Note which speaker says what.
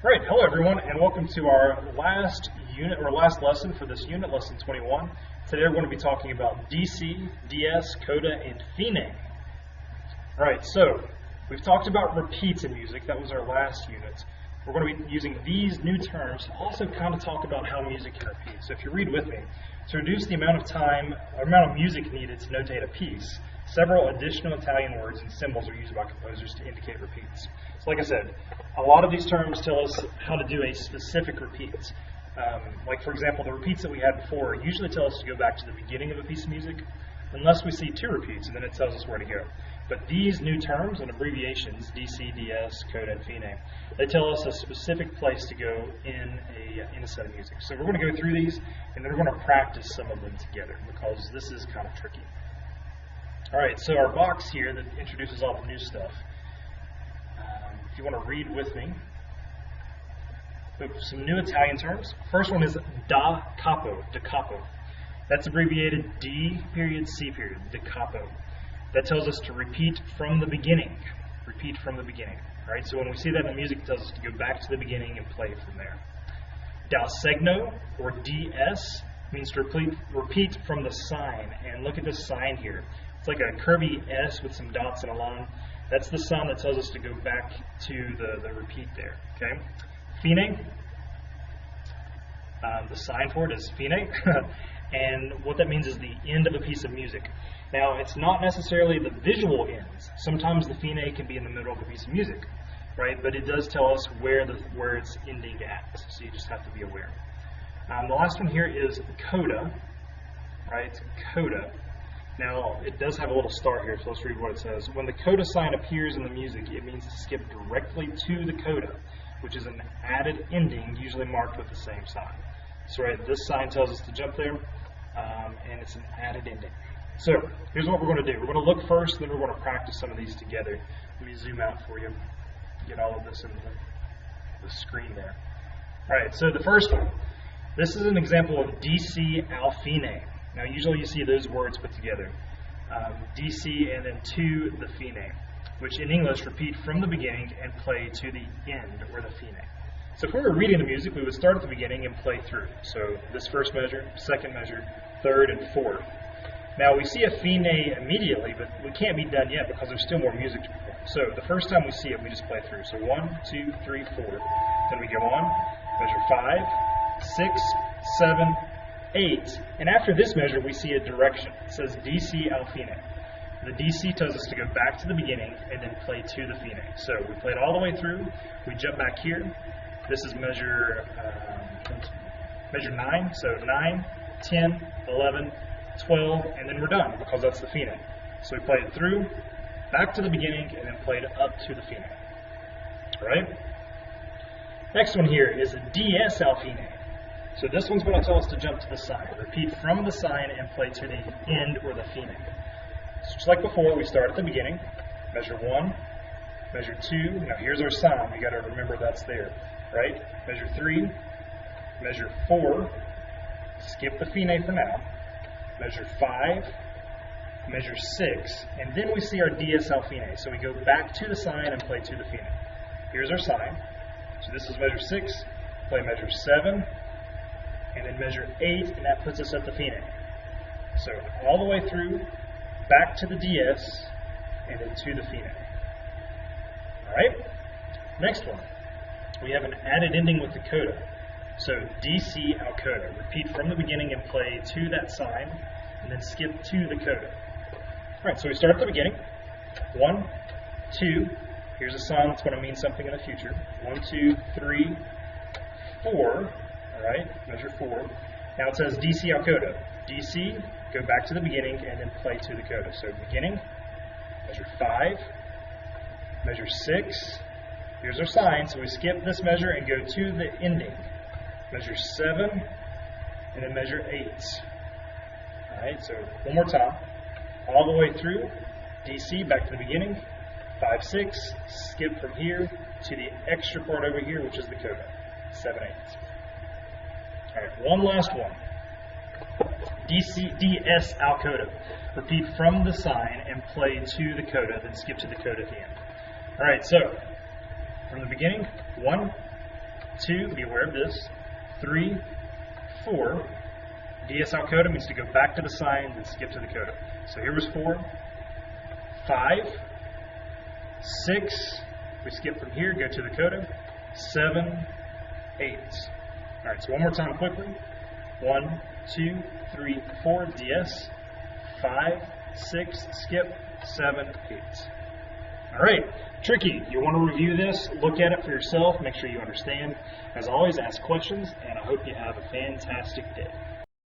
Speaker 1: Great, hello everyone, and welcome to our last unit or last lesson for this unit, lesson 21. Today we're going to be talking about DC, DS, Coda, and Fine. Alright, so we've talked about repeats in music. That was our last unit. We're going to be using these new terms to also kind of talk about how music can repeat. So if you read with me, to reduce the amount of time or amount of music needed to notate a piece, several additional Italian words and symbols are used by composers to indicate repeats. So like I said, a lot of these terms tell us how to do a specific repeat. Like for example, the repeats that we had before usually tell us to go back to the beginning of a piece of music, unless we see two repeats, and then it tells us where to go. But these new terms and abbreviations, DC, DS, Coda, and Fine, they tell us a specific place to go in a set of music. So we're going to go through these, and then we're going to practice some of them together, because this is kind of tricky. Alright, so our box here that introduces all the new stuff. If you want to read with me, we have some new Italian terms. First one is da capo, That's abbreviated D period C period, da capo. That tells us to repeat from the beginning. Repeat from the beginning. Right? So when we see that in the music, it tells us to go back to the beginning and play from there. Da segno, or DS, means to repeat from the sign. And look at this sign here. It's like a curvy S with some dots and a line. That's the sign that tells us to go back to the repeat there. Okay? Fine. The sign for it is fine. And what that means is the end of a piece of music. Now, it's not necessarily the visual ends. Sometimes the fine can be in the middle of a piece of music, right? But it does tell us where it's ending at. So you just have to be aware. The last one here is coda, right? Coda. Now, it does have a little star here, so let's read what it says. When the coda sign appears in the music, it means to skip directly to the coda, which is an added ending, usually marked with the same sign. So right, this sign tells us to jump there, and it's an added ending. So, here's what we're going to do. We're going to look first, then we're going to practice some of these together. Let me zoom out for you, get all of this in the screen there. Alright, so the first one. This is an example of DC al fine. Now, usually you see those words put together. DC and then to the fine, which in English repeat from the beginning and play to the end, or the fine. So if we were reading the music, we would start at the beginning and play through. So this first measure, second measure, third, and fourth. Now we see a fine immediately, but we can't be done yet because there's still more music to perform. So the first time we see it, we just play through. So 1, 2, 3, 4. Then we go on, measure 5, 6, 7, 8. And after this measure, we see a direction. It says DC al fine. The DC tells us to go back to the beginning and then play to the fine. So we played all the way through. We jump back here. This is measure 9. So 9, 10, 11, 12, and then we're done because that's the fine. So we played it through, back to the beginning, and then played up to the fine. Alright? Next one here is a DS al fine. So this one's going to tell us to jump to the sign. Repeat from the sign and play to the end or the fine. So just like before, we start at the beginning, measure 1, measure 2. Now here's our sign. You got to remember that's there, right? Measure 3, measure 4. Skip the fine for now. Measure 5, measure 6, and then we see our DS al fine. So we go back to the sign and play to the fine. Here's our sign. So this is measure 6, play measure 7, and then measure 8, and that puts us at the fine. So all the way through, back to the DS, and then to the fine. Alright? Next one. We have an added ending with the coda. So DC al coda. Repeat from the beginning and play to that sign, and then skip to the coda. Alright, so we start at the beginning. 1, 2. Here's a sign that's going to mean something in the future. 1, 2, 3, 4. Alright, measure 4. Now it says DC al coda. DC, go back to the beginning and then play to the coda. So beginning, measure 5, measure 6. Here's our sign, so we skip this measure and go to the ending. Measure 7, and then measure 8. Alright, so one more time. All the way through, DC, back to the beginning, 5, 6, skip from here to the extra part over here, which is the coda, 7, 8. Alright, one last one. DS al coda. Repeat from the sign and play to the coda, then skip to the coda at the end. Alright, so from the beginning, 1, 2, be aware of this, 3, 4. DS out coda means to go back to the signs and skip to the coda. So here was 4, 5, 6, we skip from here, go to the coda, 7, 8. All right, so one more time quickly. 1, 2, 3, 4, DS, 5, 6, skip, 7, 8. All right, tricky. You want to review this, look at it for yourself, make sure you understand. As always, ask questions, and I hope you have a fantastic day.